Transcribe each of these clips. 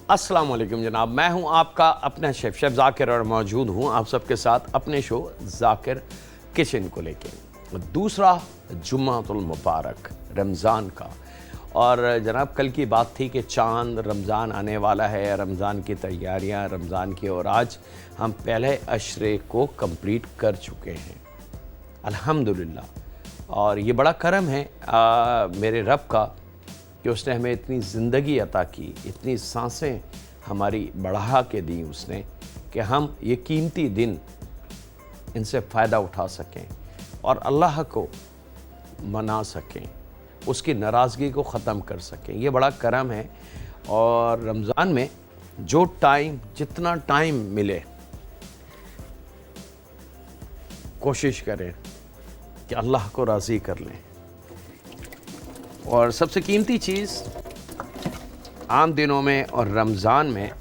अस्सलाम वालेकुम जनाब, मैं हूं आपका अपना शेफ़ ज़ाकिर और मौजूद हूं आप सबके साथ अपने शो ज़ाकिर किचन को लेके। दूसरा जुम्मातुल मुबारक रमज़ान का, और जनाब कल की बात थी कि चाँद रमज़ान आने वाला है, रमज़ान की तैयारियां रमज़ान की, और आज हम पहले अशरे को कंप्लीट कर चुके हैं अल्हम्दुलिल्लाह। और ये बड़ा करम है मेरे रब का कि उसने हमें इतनी ज़िंदगी अता की, इतनी सांसें हमारी बढ़ा के दी उसने कि हम ये कीमती दिन इनसे फ़ायदा उठा सकें और अल्लाह को मना सकें, उसकी नाराज़गी को ख़त्म कर सकें। ये बड़ा करम है। और रमज़ान में जो टाइम, जितना टाइम मिले, कोशिश करें कि अल्लाह को राज़ी कर लें। और सबसे कीमती चीज़ आम दिनों में और रमज़ान में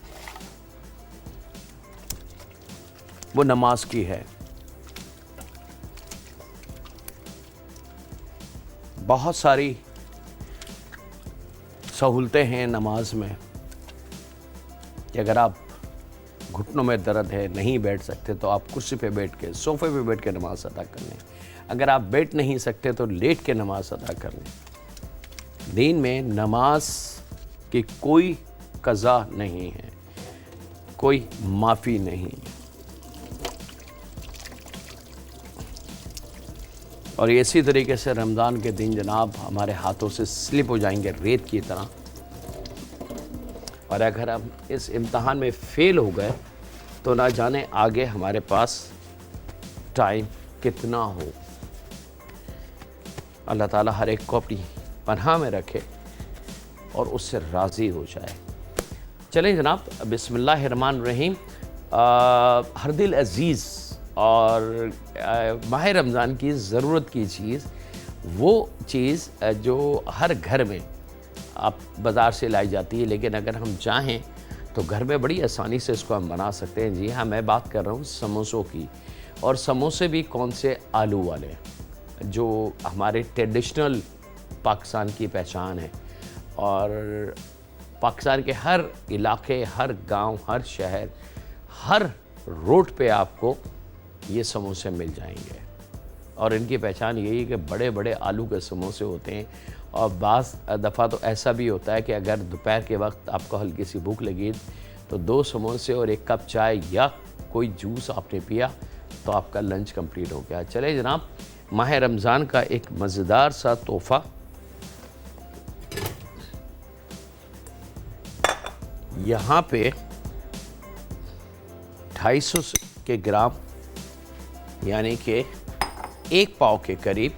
वो नमाज की है। बहुत सारी सहूलतें हैं नमाज में कि अगर आप घुटनों में दर्द है, नहीं बैठ सकते, तो आप कुर्सी पे बैठ के, सोफ़े पे बैठ के नमाज अदा कर लें। अगर आप बैठ नहीं सकते तो लेट के नमाज अदा कर लें। दीन में नमाज की कोई कज़ा नहीं है, कोई माफ़ी नहीं है। और इसी तरीके से रमज़ान के दिन जनाब हमारे हाथों से स्लिप हो जाएंगे रेत की तरह। और अगर हम इस इम्तहान में फ़ेल हो गए तो ना जाने आगे हमारे पास टाइम कितना हो। अल्लाह ताला हर एक को अपनी पनाह में रखे और उससे राज़ी हो जाए। चलें जनाब, बिस्मिल्लाहिर्रहमानिर्रहीम। हर दिल अज़ीज़ और माह रमज़ान की ज़रूरत की चीज़, वो चीज़ जो हर घर में आप बाज़ार से लाई जाती है, लेकिन अगर हम चाहें तो घर में बड़ी आसानी से इसको हम बना सकते हैं। जी हाँ, मैं बात कर रहा हूँ समोसों की। और समोसे भी कौन से? आलू वाले, जो हमारे ट्रेडिशनल पाकिस्तान की पहचान है। और पाकिस्तान के हर इलाके, हर गांव, हर शहर, हर रोड पे आपको ये समोसे मिल जाएंगे। और इनकी पहचान यही है कि बड़े बड़े आलू के समोसे होते हैं। और बाज़ दफ़ा तो ऐसा भी होता है कि अगर दोपहर के वक्त आपको हल्की सी भूख लगी तो 2 समोसे और 1 कप चाय या कोई जूस आपने पिया तो आपका लंच कंप्लीट हो गया। चले जनाब, माह रमज़ान का एक मज़ेदार सा तोहफ़ा, यहाँ पे 250 के ग्राम यानी कि 1 पाव के करीब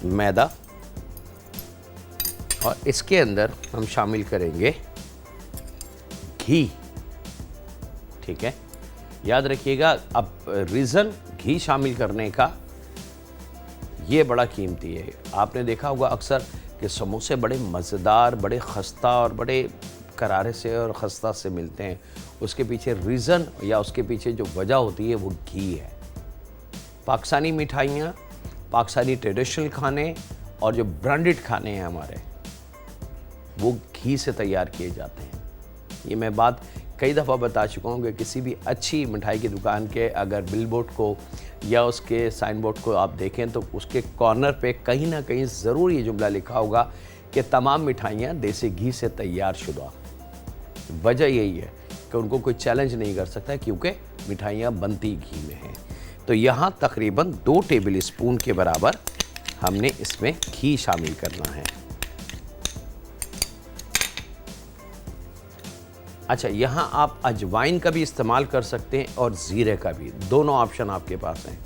मैदा, और इसके अंदर हम शामिल करेंगे घी। ठीक है, याद रखिएगा। अब रीज़न घी शामिल करने का ये बड़ा कीमती है। आपने देखा होगा अक्सर कि समोसे बड़े मज़ेदार, बड़े खस्ता और बड़े करारे से और खस्ता से मिलते हैं। उसके पीछे रीज़न या उसके पीछे जो वजह होती है वो घी है। पाकिस्तानी मिठाइयाँ, पाकिस्तानी ट्रेडिशनल खाने और जो ब्रांडेड खाने हैं हमारे, वो घी से तैयार किए जाते हैं। ये मैं बात कई दफ़ा बता चुका हूँ कि किसी भी अच्छी मिठाई की दुकान के अगर बिलबोर्ड को या उसके साइन बोर्ड को आप देखें तो उसके कॉर्नर पे कहीं ना कहीं ज़रूर ये जुमला लिखा होगा कि तमाम मिठाइयाँ देसी घी से तैयार शुदा। वजह यही है कि उनको कोई चैलेंज नहीं कर सकता क्योंकि मिठाइयाँ बनती घी में हैं। तो यहाँ तकरीबन 2 टेबल स्पून के बराबर हमने इसमें घी शामिल करना है। अच्छा, यहाँ आप अजवाइन का भी इस्तेमाल कर सकते हैं और ज़ीरे का भी, दोनों ऑप्शन आपके पास हैं।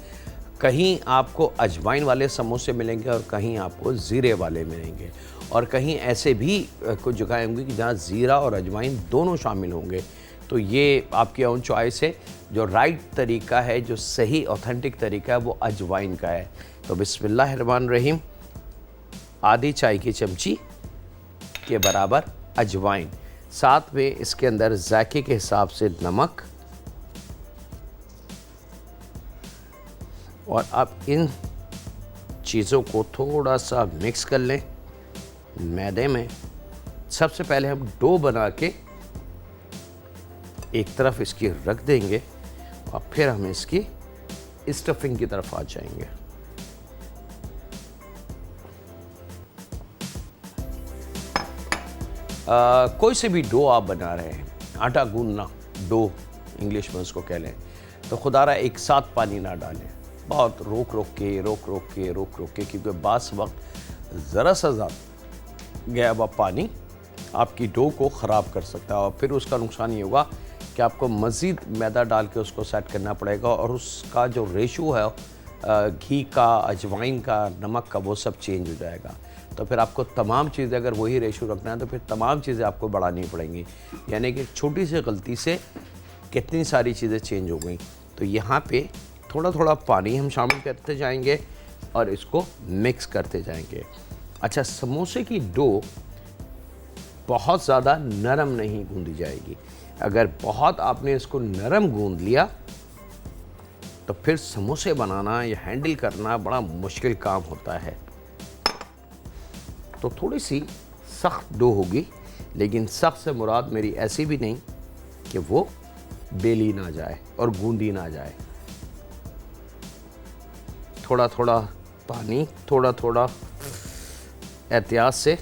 कहीं आपको अजवाइन वाले समोसे मिलेंगे और कहीं आपको ज़ीरे वाले मिलेंगे, और कहीं ऐसे भी कुछ जगह होंगी कि जहाँ ज़ीरा और अजवाइन दोनों शामिल होंगे। तो ये आपकी ओन चॉइस है। जो राइट तरीका है, जो सही ऑथेंटिक तरीका है, वो अजवाइन का है। तो बिस्मिल्लाहिर्रहमानिर्रहीम, आधी चाय की चमची के बराबर अजवाइन, साथ में इसके अंदर जायके के हिसाब से नमक, और अब इन चीज़ों को थोड़ा सा मिक्स कर लें मैदे में। सबसे पहले हम डो बना के एक तरफ इसकी रख देंगे और फिर हम इसकी स्टफिंग की तरफ आ जाएंगे। कोई से भी डो आप बना रहे हैं, आटा गूंदना, डो इंग्लिश में उसको कह लें, तो खुदारा एक साथ पानी ना डालें, बहुत रोक रोक के, क्योंकि बास वक्त ज़रा सा ज़्यादा गया हुआ पानी आपकी डो को ख़राब कर सकता है और फिर उसका नुकसान ये होगा कि आपको मज़ीद मैदा डाल के उसको सेट करना पड़ेगा और उसका जो रेशो है घी का, अजवाइन का, नमक का, वो सब चेंज हो जाएगा। तो फिर आपको तमाम चीज़ें, अगर वही रेशो रखना है तो फिर तमाम चीज़ें आपको बढ़ानी पड़ेंगी, यानी कि छोटी सी गलती से कितनी सारी चीज़ें चेंज हो गई। तो यहाँ पे थोड़ा थोड़ा पानी हम शामिल करते जाएंगे और इसको मिक्स करते जाएंगे। अच्छा, समोसे की डो बहुत ज़्यादा नरम नहीं गूंदी जाएगी। अगर बहुत आपने इसको नरम गूंद लिया तो फिर समोसे बनाना या हैंडल करना बड़ा मुश्किल काम होता है। तो थोड़ी सी सख्त डो होगी, लेकिन सख्त से मुराद मेरी ऐसी भी नहीं कि वो बेली ना जाए और गूंदी ना जाए। थोड़ा थोड़ा पानी, थोड़ा थोड़ा एहतियात से,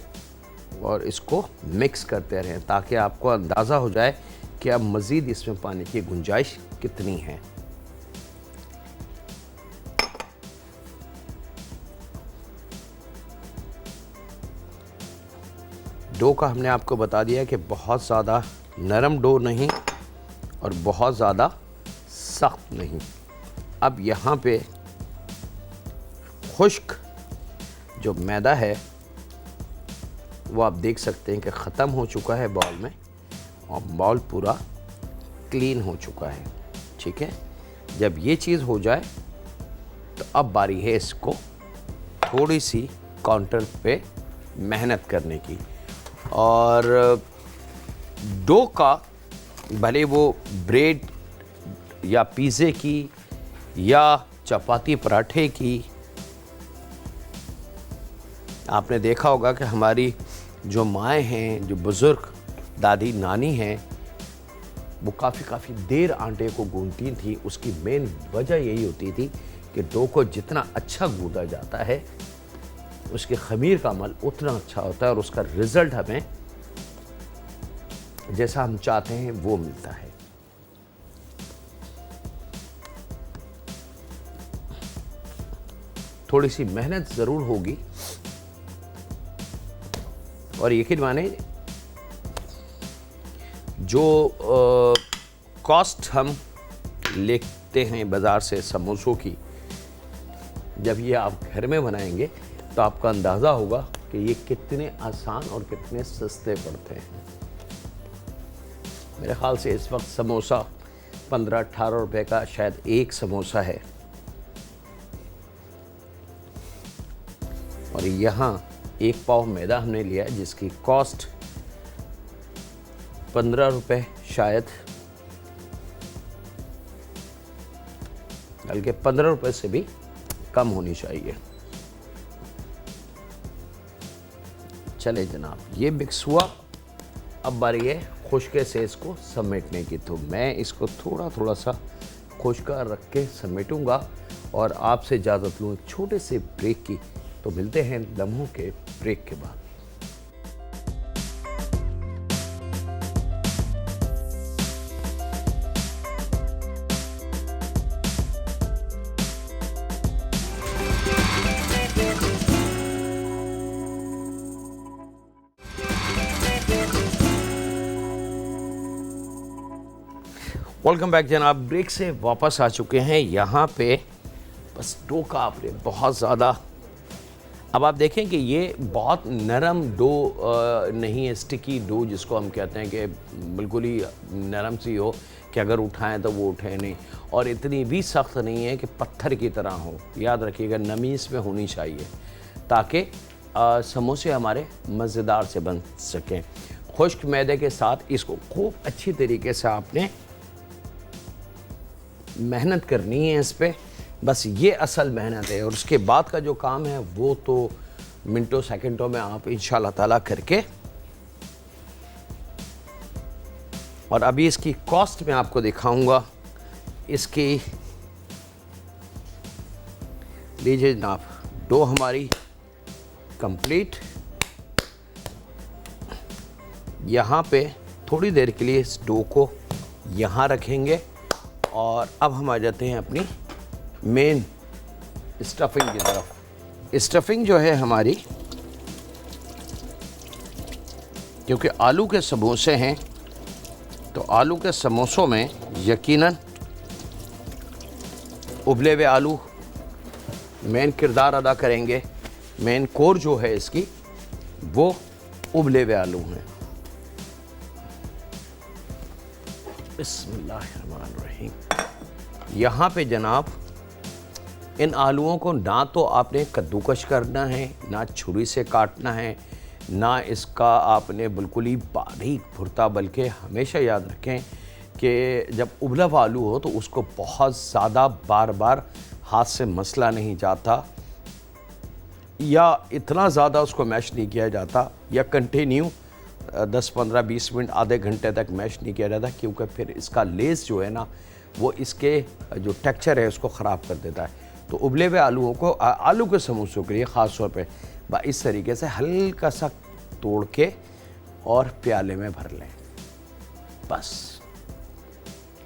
और इसको मिक्स करते रहें ताकि आपको अंदाज़ा हो जाए कि अब मज़ीद इसमें पानी की गुंजाइश कितनी है। डो का हमने आपको बता दिया कि बहुत ज़्यादा नरम डो नहीं और बहुत ज़्यादा सख्त नहीं। अब यहाँ पे खुश्क जो मैदा है वो आप देख सकते हैं कि ख़त्म हो चुका है बाउल में और बाउल पूरा क्लीन हो चुका है। ठीक है, जब ये चीज़ हो जाए तो अब बारी है इसको थोड़ी सी काउंटर पे मेहनत करने की। और डो का, भले वो ब्रेड या पिज़्ज़े की या चपाती पराठे की, आपने देखा होगा कि हमारी जो माएँ हैं, जो बुज़ुर्ग दादी नानी हैं, वो काफ़ी देर आटे को गूंथती थी। उसकी मेन वजह यही होती थी कि डो को जितना अच्छा गूंदा जाता है उसके खमीर का अमल उतना अच्छा होता है और उसका रिज़ल्ट हमें जैसा हम चाहते हैं वो मिलता है। थोड़ी सी मेहनत ज़रूर होगी और यकीन माने जो कॉस्ट हम लेते हैं बाज़ार से समोसों की, जब ये आप घर में बनाएंगे तो आपका अंदाज़ा होगा कि ये कितने आसान और कितने सस्ते पड़ते हैं। मेरे ख़्याल से इस वक्त समोसा 15-18 रुपए का शायद एक समोसा है और यहाँ एक पाव मैदा हमने लिया है जिसकी कॉस्ट 15 रुपए शायद, बल्कि 15 रुपए से भी कम होनी चाहिए। चले जनाब, ये मिक्स हुआ, अब बारी है खुश्के से इसको समेटने की। तो मैं इसको थोड़ा थोड़ा सा खुश्का रख के समेटूंगा और आपसे इजाज़त लूँ छोटे से ब्रेक की। तो मिलते हैं लम्हों के ब्रेक के बाद। वेलकम बैक जनाब, ब्रेक से वापस आ चुके हैं। यहाँ पे बस डो का आपने बहुत ज़्यादा, अब आप देखें कि ये बहुत नरम डो नहीं है, स्टिकी डो जिसको हम कहते हैं कि बिल्कुल ही नरम सी हो कि अगर उठाएं तो वो उठे नहीं, और इतनी भी सख्त नहीं है कि पत्थर की तरह हो। याद रखिएगा, नमी इसमें होनी चाहिए ताकि समोसे हमारे मज़ेदार से बन सकें। खुश्क मैदे के साथ इसको खूब अच्छी तरीके से आपने मेहनत करनी है इस पे, बस ये असल मेहनत है। और उसके बाद का जो काम है वो तो मिनटों सेकंडों में आप इंशाल्लाह ताला करके और अभी इसकी कॉस्ट मैं आपको दिखाऊंगा। इसकी लीजिए जनाब, डो हमारी कंप्लीट। यहाँ पे थोड़ी देर के लिए इस डो को यहाँ रखेंगे और अब हम आ जाते हैं अपनी मेन स्टफिंग की तरफ। स्टफिंग जो है हमारी, क्योंकि आलू के समोसे हैं तो आलू के समोसों में यकीनन उबले हुए आलू मेन किरदार अदा करेंगे। मेन कोर जो है इसकी वो उबले हुए आलू हैं। बिस्मिल्लाहिर्रहमानिर्रहीम। यहाँ पे जनाब इन आलूओं को ना तो आपने कद्दूकश करना है, ना छुरी से काटना है, ना इसका आपने बिल्कुल ही बारीक भुरता, बल्कि हमेशा याद रखें कि जब उबला हुआ आलू हो तो उसको बहुत ज़्यादा बार बार हाथ से मसला नहीं जाता या इतना ज़्यादा उसको मैश नहीं किया जाता या कंटिन्यू 10-15-20 मिनट आधे घंटे तक मैश नहीं किया जाता, क्योंकि फिर इसका लेस जो है ना वो इसके जो टेक्सचर है उसको ख़राब कर देता है। तो उबले हुए आलूओं को आलू के समोसों के लिए ख़ास तौर पे इस तरीके से हल्का सा तोड़ के और प्याले में भर लें। बस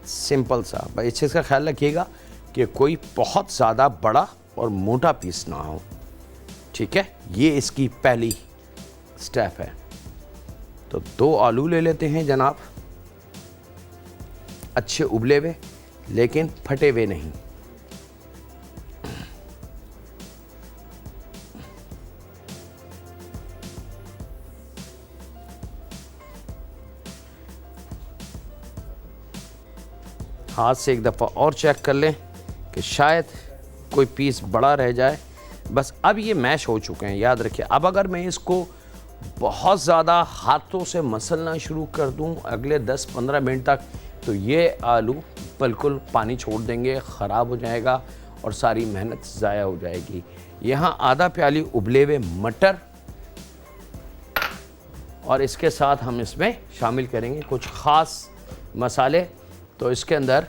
सिंपल सा। भाई इस चीज़ का ख्याल रखिएगा कि कोई बहुत ज़्यादा बड़ा और मोटा पीस ना हो, ठीक है। ये इसकी पहली स्टेप है। तो 2 आलू ले लेते हैं जनाब, अच्छे उबले हुए लेकिन फटे हुए नहीं। हाथ से एक दफ़ा और चेक कर लें कि शायद कोई पीस बड़ा रह जाए। बस अब ये मैश हो चुके हैं, याद रखिए। अब अगर मैं इसको बहुत ज़्यादा हाथों से मसलना शुरू कर दूं अगले 10-15 मिनट तक, तो ये आलू बिल्कुल पानी छोड़ देंगे, ख़राब हो जाएगा और सारी मेहनत ज़ाया हो जाएगी। यहाँ आधा प्याली उबले हुए मटर और इसके साथ हम इसमें शामिल करेंगे कुछ ख़ास मसाले। तो इसके अंदर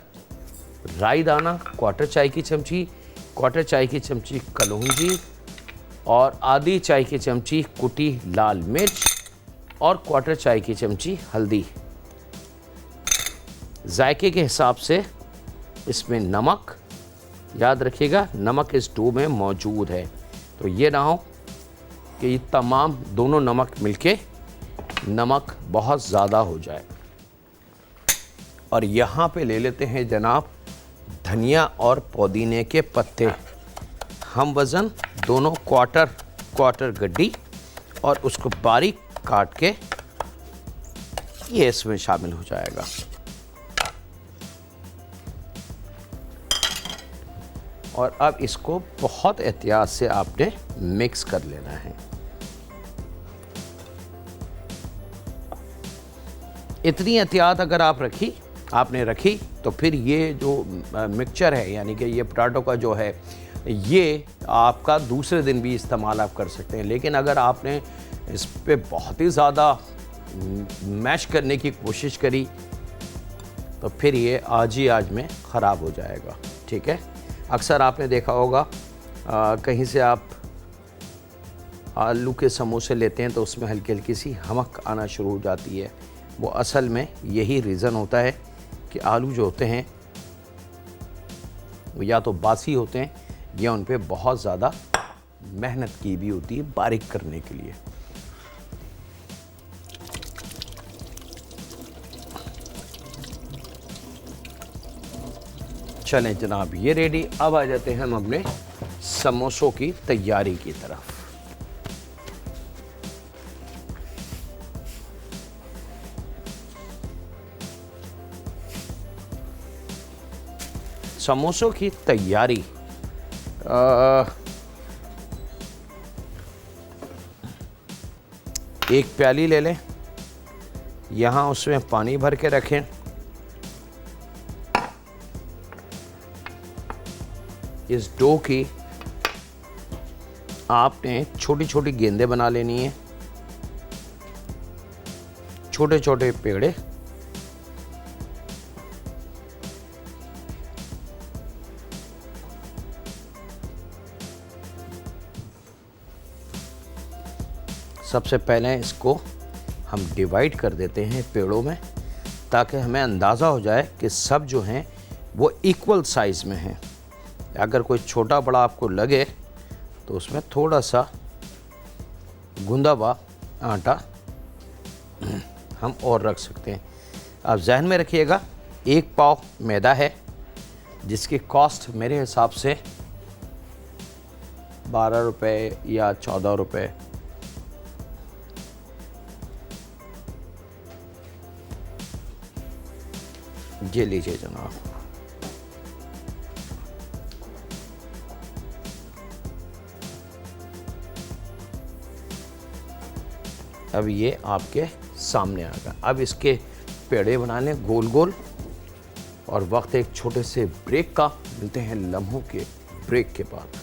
राई दाना 1/4 चाय की चमची, 1/4 चाय की चमची कलौंजी और आधी चाय की चमची कुटी लाल मिर्च और 1/4 चाय की चमची हल्दी। जायके के हिसाब से इसमें नमक, याद रखिएगा नमक इस डो में मौजूद है। तो ये ना हो कि ये तमाम दोनों नमक मिलके नमक बहुत ज़्यादा हो जाए। और यहाँ पे ले लेते हैं जनाब धनिया और पुदीने के पत्ते। हम वज़न दोनों क्वार्टर गड्डी और उसको बारीक काट के ये इसमें शामिल हो जाएगा। और अब इसको बहुत एहतियात से आपने मिक्स कर लेना है। इतनी एहतियात अगर आपने रखी तो फिर ये जो मिक्सचर है, यानी कि ये पोटैटो का जो है, ये आपका दूसरे दिन भी इस्तेमाल आप कर सकते हैं। लेकिन अगर आपने इस पे बहुत ही ज़्यादा मैश करने की कोशिश करी तो फिर ये आज में ख़राब हो जाएगा, ठीक है। अक्सर आपने देखा होगा कहीं से आप आलू के समोसे लेते हैं तो उसमें हल्की हल्की सी हमक आना शुरू हो जाती है। वो असल में यही रीज़न होता है कि आलू जो होते हैं वो या तो बासी होते हैं या उन पे बहुत ज़्यादा मेहनत की भी होती है बारीक करने के लिए। चलें जनाब, ये रेडी। अब आ जाते हैं हम अपने समोसों की तैयारी की तरफ। समोसों की तैयारी एक प्याली ले लें, यहाँ उसमें पानी भर के रखें। इस डो की आपने छोटी छोटी गेंदें बना लेनी है, छोटे छोटे पेड़े सबसे पहले इसको हम डिवाइड कर देते हैं पेड़ों में, ताकि हमें अंदाज़ा हो जाए कि सब जो हैं वो इक्वल साइज़ में हैं। अगर कोई छोटा बड़ा आपको लगे तो उसमें थोड़ा सा गूंदा हुआ आटा हम और रख सकते हैं। आप जहन में रखिएगा 1 पाव मैदा है, जिसकी कॉस्ट मेरे हिसाब से 12 रुपये या 14 रुपये। ये लीजिए जनाब। अब ये आपके सामने आ गया। अब इसके पेड़े बना लें गोल गोल, और वक्त एक छोटे से ब्रेक का। मिलते हैं लम्हों के ब्रेक के बाद।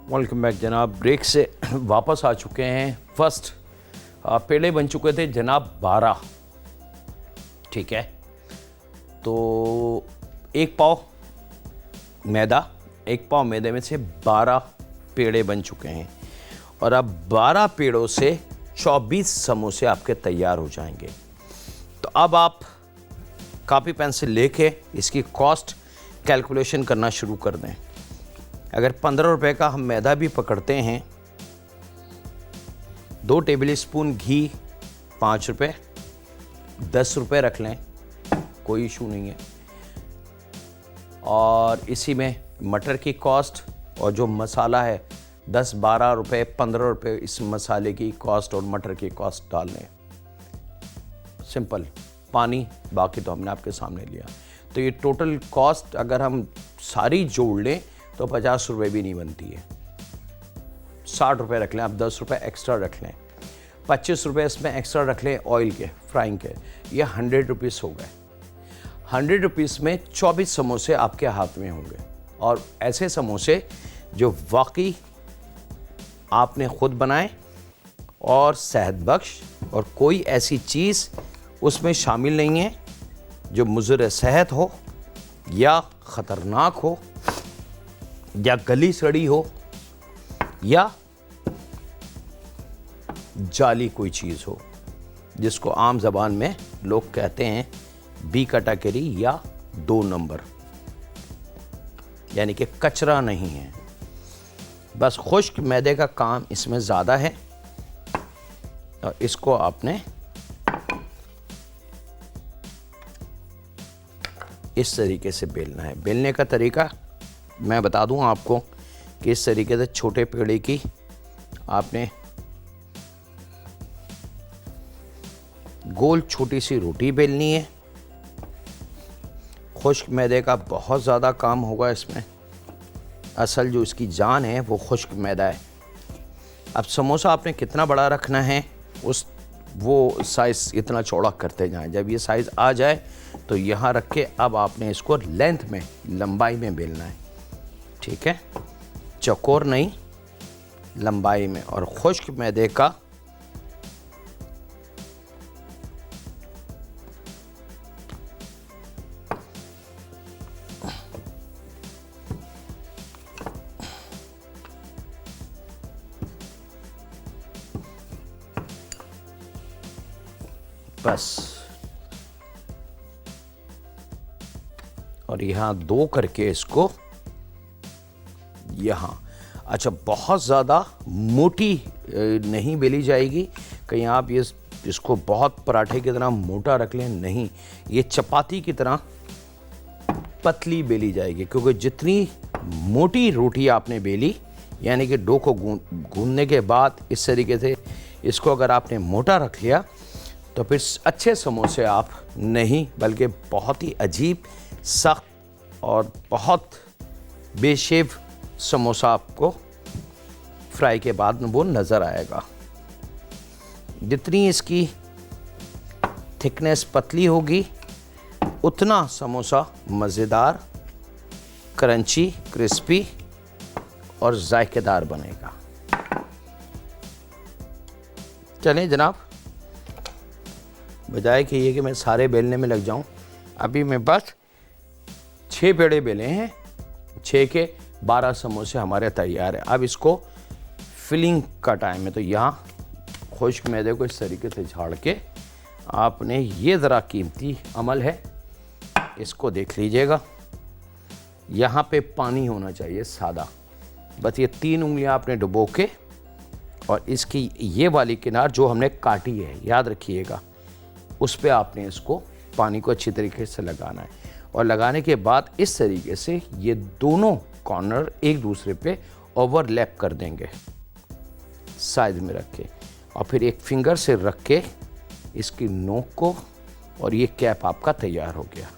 वेलकम बैक जनाब। ब्रेक से वापस आ चुके हैं। फर्स्ट पेड़े बन चुके थे जनाब 12, ठीक है। तो 1 पाव मैदा, 1 पाव मैदे में से 12 पेड़े बन चुके हैं, और अब 12 पेड़ों से 24 समोसे आपके तैयार हो जाएंगे। तो अब आप कॉपी पेंसिल लेके इसकी कॉस्ट कैलकुलेशन करना शुरू कर दें। अगर 15 रुपए का हम मैदा भी पकड़ते हैं, 2 टेबल स्पून घी 5 रुपये, 10 रुपये रख लें, कोई इशू नहीं है। और इसी में मटर की कॉस्ट और जो मसाला है 10, 12 रुपये, 15 रुपये इस मसाले की कॉस्ट और मटर की कॉस्ट डाल लें। सिंपल। पानी बाकी तो हमने आपके सामने लिया। तो ये टोटल कॉस्ट अगर हम सारी जोड़ लें तो 50 रुपये भी नहीं बनती है। 60 रुपये रख लें आप, 10 रुपये एक्स्ट्रा रख लें, 25 रुपये इसमें एक्स्ट्रा रख लें ऑयल के, फ्राइंग के। ये 100 रुपीज़ हो गए। 100 रुपीज़ में 24 समोसे आपके हाथ में होंगे, और ऐसे समोसे जो वाकई आपने खुद बनाए और सेहत बख्श, और कोई ऐसी चीज़ उसमें शामिल नहीं है जो मुज़र सेहत हो या ख़तरनाक हो या गली सड़ी हो या जाली कोई चीज़ हो, जिसको आम ज़बान में लोग कहते हैं बी कैटेगरी या 2 नंबर, यानी कि कचरा नहीं है। बस खुश्क मैदे का काम इसमें ज़्यादा है, और इसको आपने इस तरीके से बेलना है। बेलने का तरीका मैं बता दूं आपको कि इस तरीके से छोटे पेड़े की आपने गोल छोटी सी रोटी बेलनी है। खुश्क मैदे का बहुत ज़्यादा काम होगा इसमें। असल जो इसकी जान है वो खुश्क मैदा है। अब समोसा आपने कितना बड़ा रखना है वो साइज़ इतना चौड़ा करते जाएं। जब ये साइज़ आ जाए तो यहाँ रख के अब आपने इसको लेंथ में, लंबाई में बेलना है, ठीक है। चौकोर नहीं, लंबाई में। और खुश्क मैदे का बस, और यहाँ 2 करके इसको यहाँ। अच्छा, बहुत ज़्यादा मोटी नहीं बेली जाएगी, कहीं आप इसको बहुत पराठे की तरह मोटा रख लें, नहीं, ये चपाती की तरह पतली बेली जाएगी। क्योंकि जितनी मोटी रोटी आपने बेली, यानी कि डो को गूंदने के बाद इस तरीके से इसको अगर आपने मोटा रख लिया तो फिर अच्छे समोसे आप नहीं, बल्कि बहुत ही अजीब, सख्त और बहुत बेशेप समोसा आपको फ्राई के बाद वो नज़र आएगा। जितनी इसकी थिकनेस पतली होगी उतना समोसा मज़ेदार क्रंची, क्रिस्पी और जायकेदार बनेगा। चलें जनाब, बजाय कि ये कि मैं सारे बेलने में लग जाऊं, अभी मैं बस 6 पेड़े बेले हैं, 6 के 12 समोसे हमारे तैयार है। अब इसको फिलिंग का टाइम है, तो यहाँ खुश्क मैदे को इस तरीके से झाड़ के आपने, ये ज़रा कीमती अमल है, इसको देख लीजिएगा। यहाँ पे पानी होना चाहिए सादा, बस ये 3 उंगलियाँ आपने डुबो के, और इसकी ये वाली किनार जो हमने काटी है, याद रखिएगा, उस पे आपने इसको पानी को अच्छी तरीके से लगाना है। और लगाने के बाद इस तरीके से ये दोनों कॉर्नर एक दूसरे पे ओवरलैप कर देंगे साइड में रख के, और फिर एक फिंगर से रख के इसकी नोक को, और ये कैप आपका तैयार हो गया।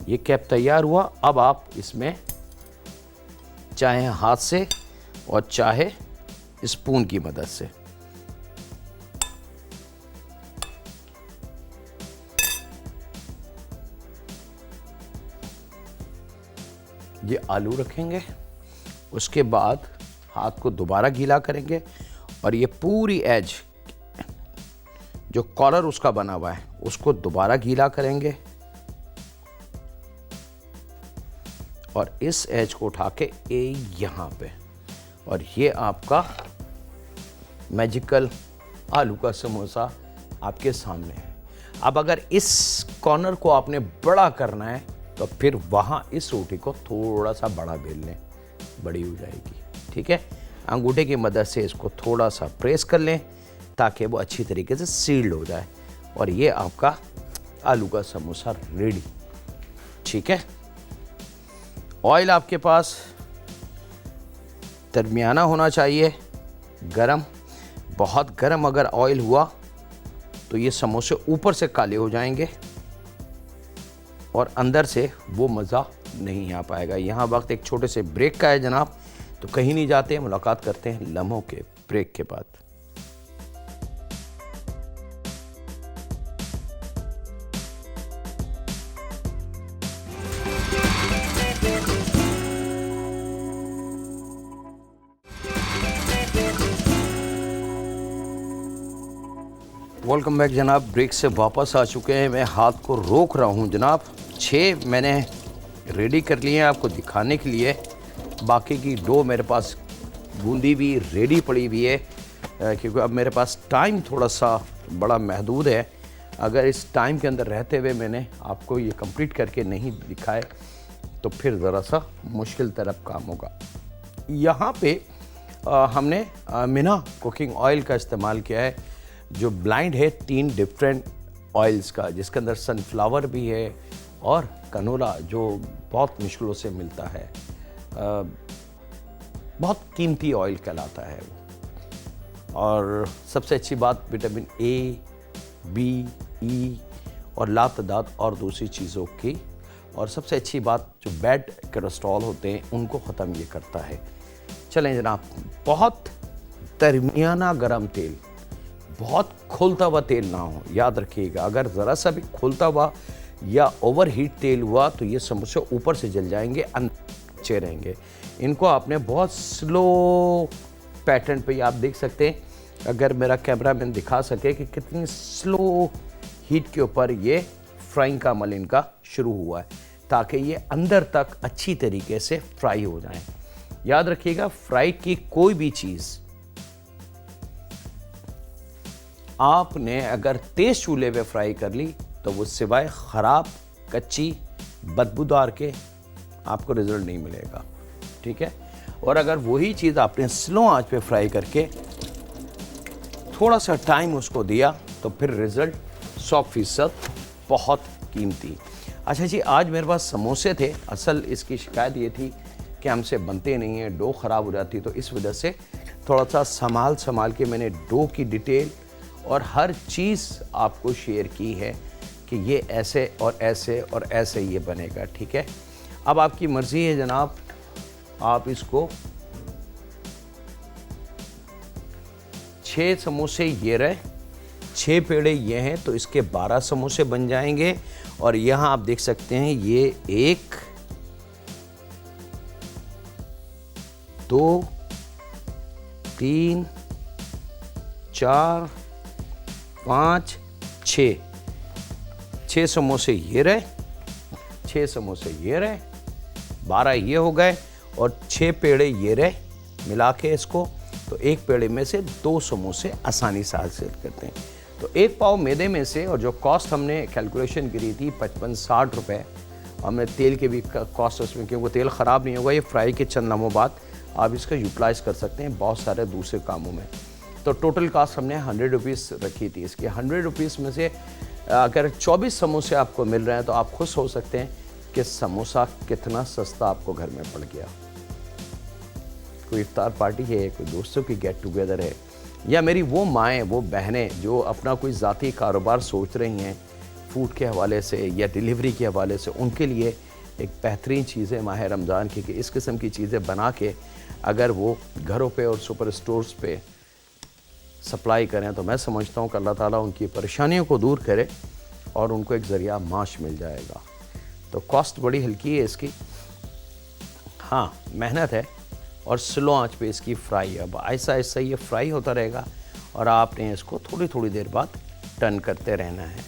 ये कैप तैयार हुआ। अब आप इसमें चाहे हाथ से और चाहे स्पून की मदद से ये आलू रखेंगे। उसके बाद हाथ को दोबारा गीला करेंगे और ये पूरी एज जो कॉलर उसका बना हुआ है उसको दोबारा गीला करेंगे, और इस एज को उठा के यहाँ पे, और ये आपका मैजिकल आलू का समोसा आपके सामने है। अब अगर इस कॉर्नर को आपने बड़ा करना है तो फिर वहाँ इस रोटी को थोड़ा सा बड़ा बेल लें, बड़ी हो जाएगी। ठीक है, अंगूठे की मदद से इसको थोड़ा सा प्रेस कर लें ताकि वो अच्छी तरीके से सील्ड हो जाए, और ये आपका आलू का समोसा रेडी। ठीक है, ऑयल आपके पास दरमियाना होना चाहिए, गरम। बहुत गरम अगर ऑयल हुआ तो ये समोसे ऊपर से काले हो जाएंगे और अंदर से वो मज़ा नहीं आ पाएगा। यहाँ वक्त एक छोटे से ब्रेक का है जनाब, तो कहीं नहीं जाते, मुलाकात करते हैं लम्हों के ब्रेक के बाद। वेलकम बैक जनाब, ब्रेक से वापस आ चुके हैं। मैं हाथ को रोक रहा हूँ जनाब। 6 मैंने रेडी कर लिए हैं आपको दिखाने के लिए, बाकी की 2 मेरे पास बूंदी भी रेडी पड़ी हुई है, क्योंकि अब मेरे पास टाइम थोड़ा सा बड़ा महदूद है। अगर इस टाइम के अंदर रहते हुए मैंने आपको ये कंप्लीट करके नहीं दिखाए तो फिर ज़रा सा मुश्किल तरफ काम होगा। यहाँ पे हमने मिना कुकिंग ऑयल का इस्तेमाल किया है, जो ब्लाइंड है 3 डिफरेंट ऑयल्स का, जिसके अंदर सनफ्लावर भी है और कनोला जो बहुत मुश्किलों से मिलता है, बहुत कीमती ऑयल कहलाता है वो। और सबसे अच्छी बात विटामिन ए, बी, ई और लातदाद और दूसरी चीज़ों की, और सबसे अच्छी बात जो बैड कोलेस्ट्रॉल होते हैं उनको ख़त्म ये करता है। चलें जनाब, बहुत दरमियाना गरम तेल, बहुत खोलता हुआ तेल ना हो, याद रखिएगा। अगर ज़रा सा भी खोलता हुआ या ओवर हीट तेल हुआ तो ये समोसे ऊपर से जल जाएंगे, अच्छे रहेंगे। इनको आपने बहुत स्लो पैटर्न पे, आप देख सकते हैं, अगर मेरा कैमरामैन दिखा सके कि कितनी स्लो हीट के ऊपर ये फ्राइंग का अमल इनका शुरू हुआ है, ताकि ये अंदर तक अच्छी तरीके से फ्राई हो जाएं। याद रखिएगा, फ्राई की कोई भी चीज़ आपने अगर तेज चूल्हे पे फ्राई कर ली तो वो सिवाय ख़राब, कच्ची, बदबूदार के आपको रिजल्ट नहीं मिलेगा। ठीक है, और अगर वही चीज़ आपने स्लो आंच पे फ्राई करके थोड़ा सा टाइम उसको दिया तो फिर रिजल्ट 100% बहुत कीमती। अच्छा जी, आज मेरे पास समोसे थे। असल इसकी शिकायत ये थी कि हमसे बनते नहीं हैं, डो ख़राब हो जाती, तो इस वजह से थोड़ा सा संभाल के मैंने डो की डिटेल और हर चीज़ आपको शेयर की है कि ये ऐसे और ऐसे और ऐसे ये बनेगा। ठीक है, अब आपकी मर्ज़ी है जनाब, आप इसको 6 समोसे ये रहे, 6 पेड़े ये हैं, तो इसके 12 समोसे बन जाएंगे। और यहाँ आप देख सकते हैं ये 1 2, 3, 4, 5, 6 समोसे ये रहे, 6 समोसे ये रहे, 12 ये हो गए और 6 पेड़े ये रहे। मिला के इसको तो एक पेड़े में से 2 समोसे आसानी से हासिल करते हैं। तो एक पाव मैदे में से, और जो कॉस्ट हमने कैलकुलेशन करी थी 55-60 रुपये, हमने तेल के भी कॉस्ट उसमें, क्योंकि तेल ख़राब नहीं होगा, ये फ्राई के चंद लम्हों बाद आप इसका यूटिलाइज़ कर सकते हैं बहुत सारे दूसरे कामों में। तो टोटल कास्ट हमने 100 रुपीज़ रखी थी इसकी। 100 रुपीज़ में से अगर 24 समोसे आपको मिल रहे हैं तो आप खुश हो सकते हैं कि समोसा कितना सस्ता आपको घर में पड़ गया। कोई इफ्तार पार्टी है, कोई दोस्तों की गेट टुगेदर है, या मेरी वो माएँ, वो बहनें जो अपना कोई ज़ाती कारोबार सोच रही हैं फूड के हवाले से या डिलीवरी के हवाले से, उनके लिए एक बेहतरीन चीज़ है माह रमज़ान की कि इस किस्म की चीज़ें बना के अगर वो घरों पे और सुपर स्टोर्स पे सप्लाई करें तो मैं समझता हूँ कि अल्लाह ताला उनकी परेशानियों को दूर करे और उनको एक ज़रिया माश मिल जाएगा। तो कॉस्ट बड़ी हल्की है इसकी, हाँ मेहनत है, और स्लो आंच पे इसकी फ्राई है। अब ऐसा ऐसा ये फ्राई होता रहेगा और आपने इसको थोड़ी थोड़ी देर बाद टर्न करते रहना है।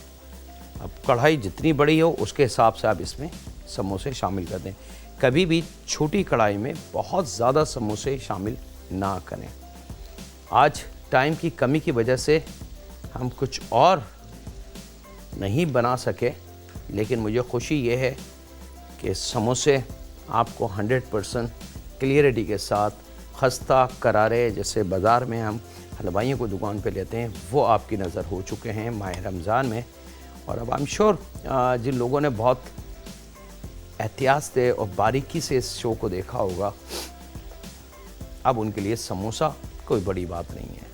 अब कढ़ाई जितनी बड़ी हो उसके हिसाब से आप इसमें समोसे शामिल कर दें। कभी भी छोटी कढ़ाई में बहुत ज़्यादा समोसे शामिल ना करें। आज टाइम की कमी की वजह से हम कुछ और नहीं बना सके, लेकिन मुझे खुशी ये है कि समोसे आपको 100% क्लियरिटी के साथ खस्ता करारे, जैसे बाज़ार में हम हलवाइयों को दुकान पे लेते हैं, वो आपकी नज़र हो चुके हैं माह रमज़ान में। और अब आई एम श्योर जिन लोगों ने बहुत एहतियात से और बारीकी से इस शो को देखा होगा, अब उनके लिए समोसा कोई बड़ी बात नहीं है।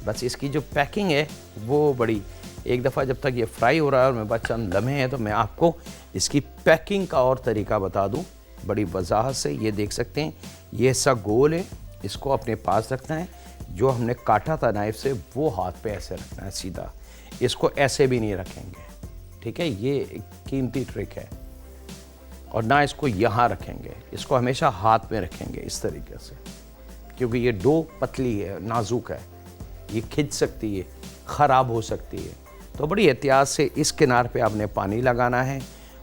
बस इसकी जो पैकिंग है वो बड़ी, एक दफ़ा जब तक ये फ्राई हो रहा है और मेरे पास चंद लम्हे हैं तो मैं आपको इसकी पैकिंग का और तरीका बता दूं बड़ी वजाहत से। ये देख सकते हैं, ये हिस्सा गोल है, इसको अपने पास रखना है। जो हमने काटा था नाइफ से वो हाथ पे ऐसे रखना है सीधा, इसको ऐसे भी नहीं रखेंगे, ठीक है। ये एक कीमती ट्रिक है। और ना इसको यहाँ रखेंगे, इसको हमेशा हाथ में रखेंगे इस तरीके से, क्योंकि ये डो पतली है, नाजुक है, ये खिंच सकती है, ख़राब हो सकती है। तो बड़ी एहतियात से इस किनार पे आपने पानी लगाना है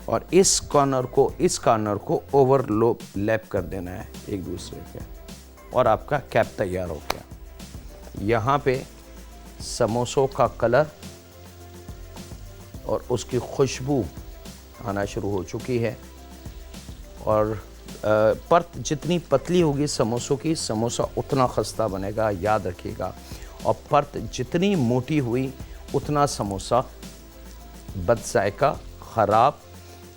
और इस कॉर्नर को ओवरलैप कर देना है एक दूसरे पे, और आपका कैप तैयार हो गया। यहाँ पे समोसों का कलर और उसकी खुशबू आना शुरू हो चुकी है, और परत जितनी पतली होगी समोसों की, समोसा उतना खस्ता बनेगा, याद रखिएगा। और परत जितनी मोटी हुई उतना समोसा बदजायका, ख़राब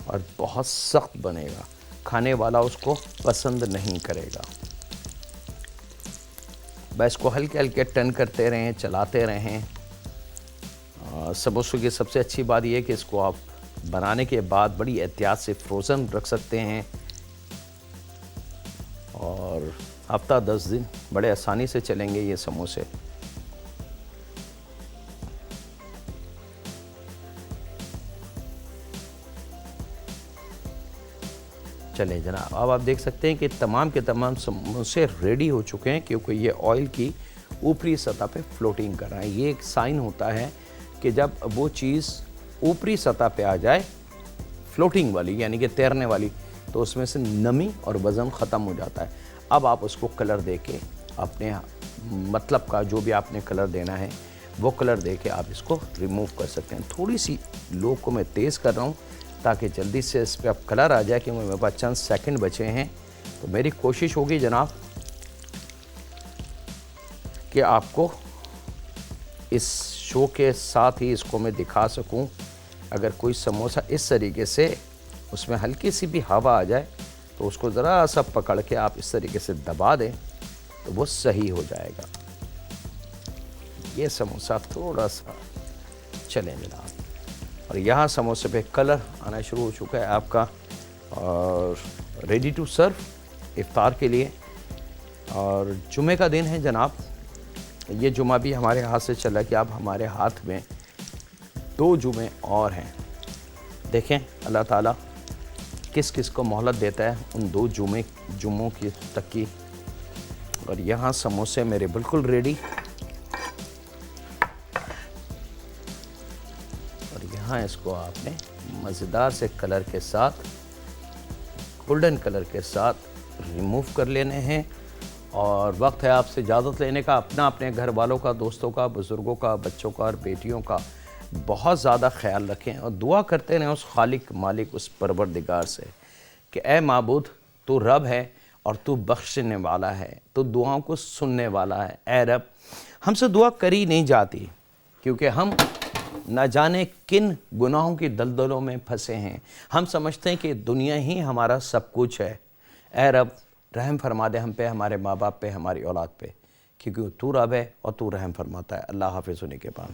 और बहुत सख्त बनेगा, खाने वाला उसको पसंद नहीं करेगा। बस इसको हल्के हल्के टर्न करते रहें, चलाते रहें। समोसों की सबसे अच्छी बात यह है कि इसको आप बनाने के बाद बड़ी एहतियात से फ्रोज़न रख सकते हैं, और हफ्ता 10 दिन बड़े आसानी से चलेंगे ये समोसे। चले जनाब, अब आप देख सकते हैं कि तमाम के तमाम समोसे रेडी हो चुके हैं, क्योंकि ये ऑयल की ऊपरी सतह पे फ्लोटिंग कर रहा है। ये एक साइन होता है कि जब वो चीज़ ऊपरी सतह पे आ जाए, फ्लोटिंग वाली यानी कि तैरने वाली, तो उसमें से नमी और वज़न ख़त्म हो जाता है। अब आप उसको कलर दे के अपने मतलब का जो भी आपने कलर देना है वो कलर दे के आप इसको रिमूव कर सकते हैं। थोड़ी सी लो को मैं तेज़ कर रहा हूँ ताकि जल्दी से इस पर अब कलर आ जाए, क्योंकि मेरे पास चंद सेकंड बचे हैं। तो मेरी कोशिश होगी जनाब कि आपको इस शो के साथ ही इसको मैं दिखा सकूं। अगर कोई समोसा इस तरीके से उसमें हल्की सी भी हवा आ जाए तो उसको ज़रा सा पकड़ के आप इस तरीके से दबा दें तो वो सही हो जाएगा। ये समोसा थोड़ा सा चलें जनाब, और यहाँ समोसे पे कलर आना शुरू हो चुका है आपका, और रेडी टू सर्व इफ्तार के लिए। और जुमे का दिन है जनाब, ये जुमा भी हमारे हाथ से चला कि अब हमारे हाथ में 2 जुमे और हैं। देखें अल्लाह ताला किस किस को मोहलत देता है उन 2 जुमों की तक की और यहाँ समोसे मेरे बिल्कुल रेडी। और यहाँ इसको आपने मज़ेदार से कलर के साथ, गोल्डन कलर के साथ रिमूव कर लेने हैं। और वक्त है आपसे इजाज़त लेने का। अपने घर वालों का, दोस्तों का, बुज़ुर्गों का, बच्चों का और बेटियों का बहुत ज़्यादा ख्याल रखें और दुआ करते रहें उस खालिक मालिक, उस परवरदिगार से कि ए माबूद, तू रब है और तू बख्शने वाला है, तू दुआओं को सुनने वाला है। ए रब, हमसे दुआ करी नहीं जाती क्योंकि हम न जाने किन गुनाहों की दलदलों में फंसे हैं। हम समझते हैं कि दुनिया ही हमारा सब कुछ है। ए रब, रहम फरमा दे हम पे, हमारे माँ बाप पे, हमारी औलाद पे, क्योंकि तू रब है और तू रहम फरमाता है। अल्लाह हाफ़िज़। होने के बाद